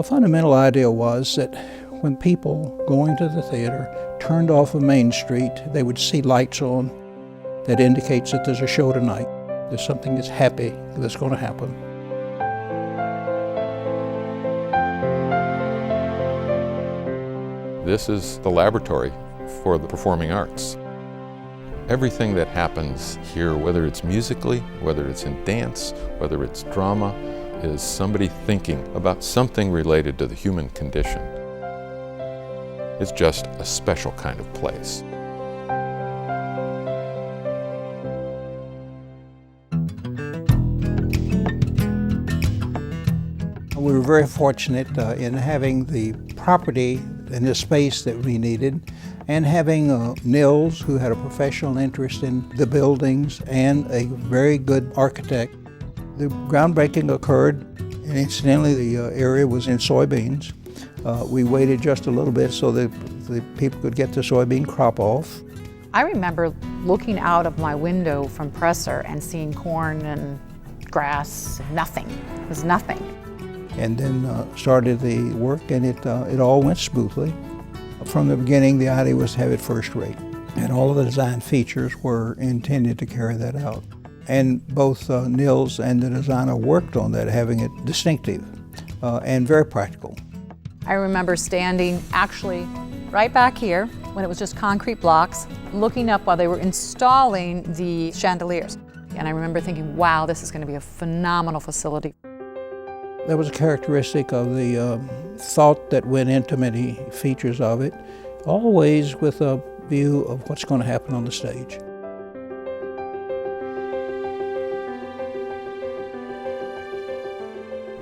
A fundamental idea was that when people going to the theater turned off of Main Street, they would see lights on. That indicates that there's a show tonight. There's something that's happy that's going to happen. This is the laboratory for the performing arts. Everything that happens here, whether it's musically, whether it's in dance, whether it's drama, is somebody thinking about something related to the human condition. It's just a special kind of place. We were very fortunate in having the property and the space that we needed, and having Nils, who had a professional interest in the buildings, and a very good architect. The groundbreaking occurred, and incidentally the area was in soybeans. We waited just a little bit so that the people could get the soybean crop off. I remember looking out of my window from Presser and seeing corn and grass, nothing. It was nothing. And then started the work, and it all went smoothly. From the beginning, the idea was to have it first rate, and all of the design features were intended to carry that out. And both Nils and the designer worked on that, having it distinctive and very practical. I remember standing actually right back here when it was just concrete blocks, looking up while they were installing the chandeliers. And I remember thinking, wow, this is going to be a phenomenal facility. There was a characteristic of the thought that went into many features of it, always with a view of what's going to happen on the stage.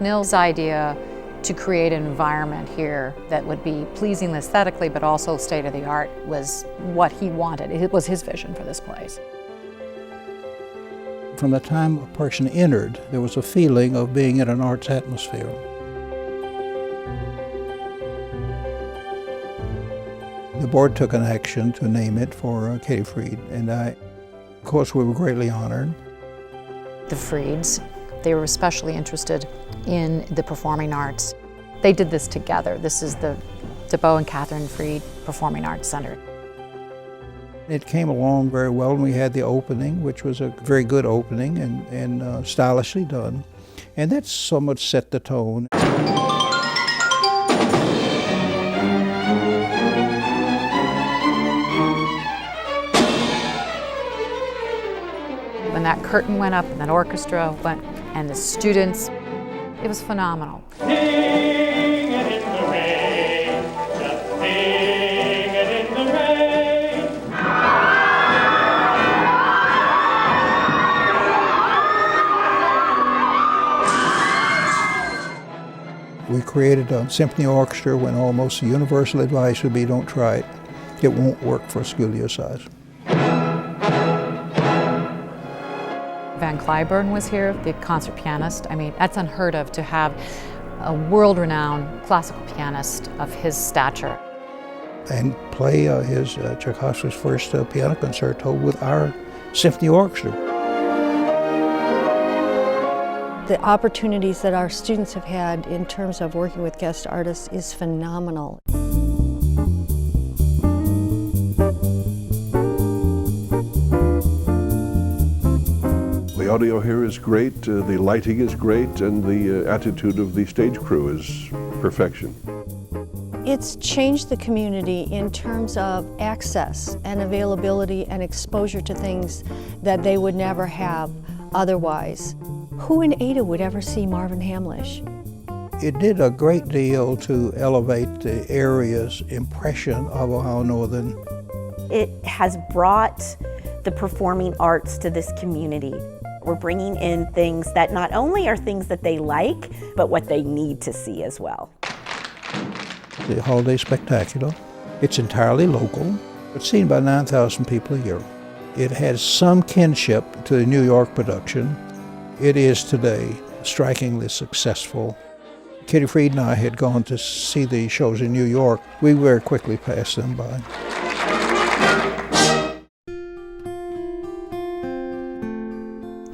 Nils' idea to create an environment here that would be pleasing aesthetically but also state-of-the-art was what he wanted. It was his vision for this place. From the time a person entered, there was a feeling of being in an arts atmosphere. The board took an action to name it for Kathe Freed, and of course, we were greatly honored. The Freeds, they were especially interested in the performing arts. They did this together. This is the DeBow and Kathe Freed Performing Arts Center. It came along very well, and we had the opening, which was a very good opening and stylishly done. And that somewhat set the tone. When that curtain went up and that orchestra went and the students, it was phenomenal. We created a symphony orchestra when almost the universal advice would be don't try it. It won't work for a school your size. Van Cliburn was here, the concert pianist. I mean, that's unheard of to have a world-renowned classical pianist of his stature. And play his Tchaikovsky's first piano concerto with our symphony orchestra. The opportunities that our students have had in terms of working with guest artists is phenomenal. The audio here is great, the lighting is great, and the attitude of the stage crew is perfection. It's changed the community in terms of access and availability and exposure to things that they would never have otherwise. Who in Ada would ever see Marvin Hamlish? It did a great deal to elevate the area's impression of Ohio Northern. It has brought the performing arts to this community. We're bringing in things that not only are things that they like, but what they need to see as well. The Holiday Spectacular. It's entirely local. It's seen by 9,000 people a year. It has some kinship to the New York production. It is today strikingly successful. Kathe Freed and I had gone to see the shows in New York. We very quickly passed them by.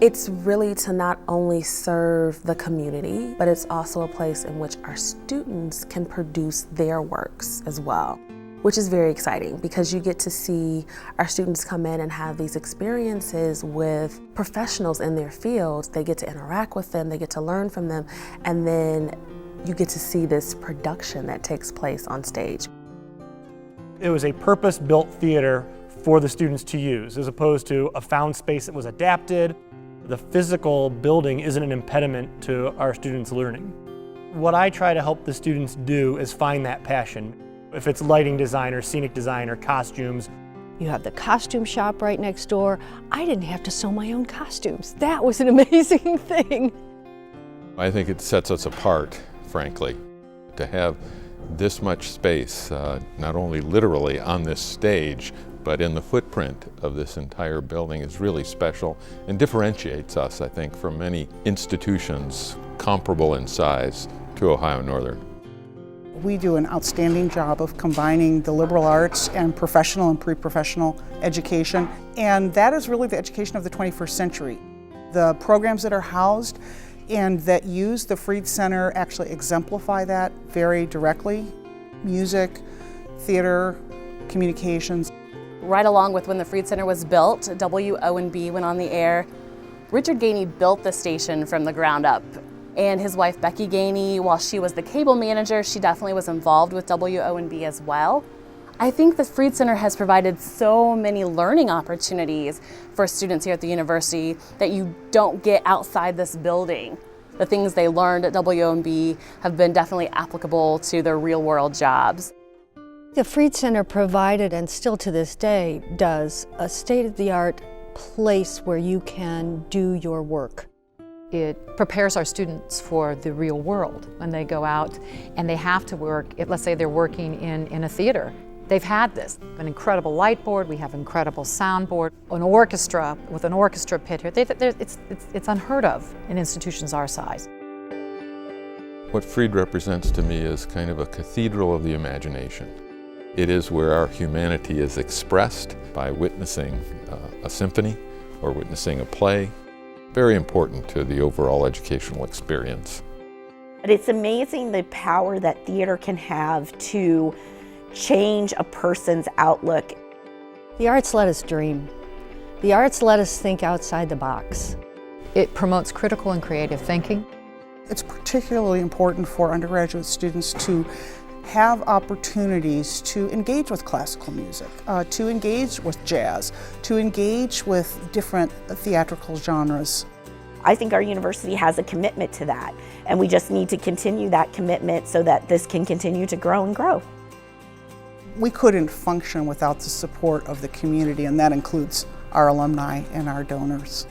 It's really to not only serve the community, but it's also a place in which our students can produce their works as well, which is very exciting because you get to see our students come in and have these experiences with professionals in their fields. They get to interact with them, they get to learn from them, and then you get to see this production that takes place on stage. It was a purpose-built theater for the students to use, as opposed to a found space that was adapted. The physical building isn't an impediment to our students' learning. What I try to help the students do is find that passion. If it's lighting design or scenic design or costumes. You have the costume shop right next door. I didn't have to sew my own costumes. That was an amazing thing. I think it sets us apart, frankly, to have this much space, not only literally on this stage, but in the footprint of this entire building is really special and differentiates us, I think, from many institutions comparable in size to Ohio Northern. We do an outstanding job of combining the liberal arts and professional and pre-professional education, and that is really the education of the 21st century. The programs that are housed and that use the Freed Center actually exemplify that very directly. Music, theater, communications. Right along with when the Freed Center was built, WONB went on the air. Richard Gainey built the station from the ground up. And his wife, Becky Gainey, while she was the cable manager, she definitely was involved with WONB as well. I think the Freed Center has provided so many learning opportunities for students here at the university that you don't get outside this building. The things they learned at WONB have been definitely applicable to their real-world jobs. The Freed Center provided, and still to this day does, a state-of-the-art place where you can do your work. It prepares our students for the real world when they go out and they have to work. Let's say they're working in a theater. They've had this, an incredible light board, we have incredible sound board, an orchestra with an orchestra pit here. It's unheard of in institutions our size. What Freed represents to me is kind of a cathedral of the imagination. It is where our humanity is expressed by witnessing a symphony or witnessing a play. Very important to the overall educational experience. But it's amazing the power that theater can have to change a person's outlook. The arts let us dream. The arts let us think outside the box. It promotes critical and creative thinking. It's particularly important for undergraduate students to have opportunities to engage with classical music, to engage with jazz, to engage with different theatrical genres. I think our university has a commitment to that, and we just need to continue that commitment so that this can continue to grow and grow. We couldn't function without the support of the community, and that includes our alumni and our donors.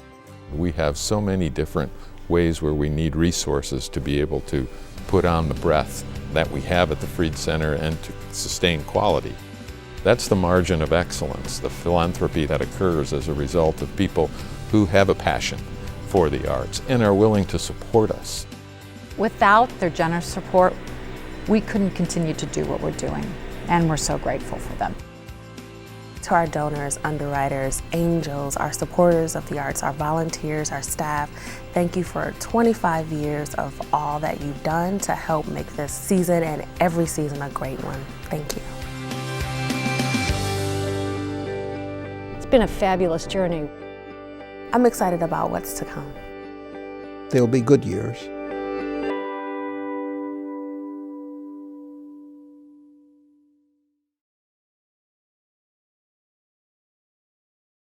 We have so many different ways where we need resources to be able to put on the breadth that we have at the Freed Center and to sustain quality. That's the margin of excellence, the philanthropy that occurs as a result of people who have a passion for the arts and are willing to support us. Without their generous support, we couldn't continue to do what we're doing, and we're so grateful for them. To our donors, underwriters, angels, our supporters of the arts, our volunteers, our staff, thank you for 25 years of all that you've done to help make this season and every season a great one. Thank you. It's been a fabulous journey. I'm excited about what's to come. There'll be good years.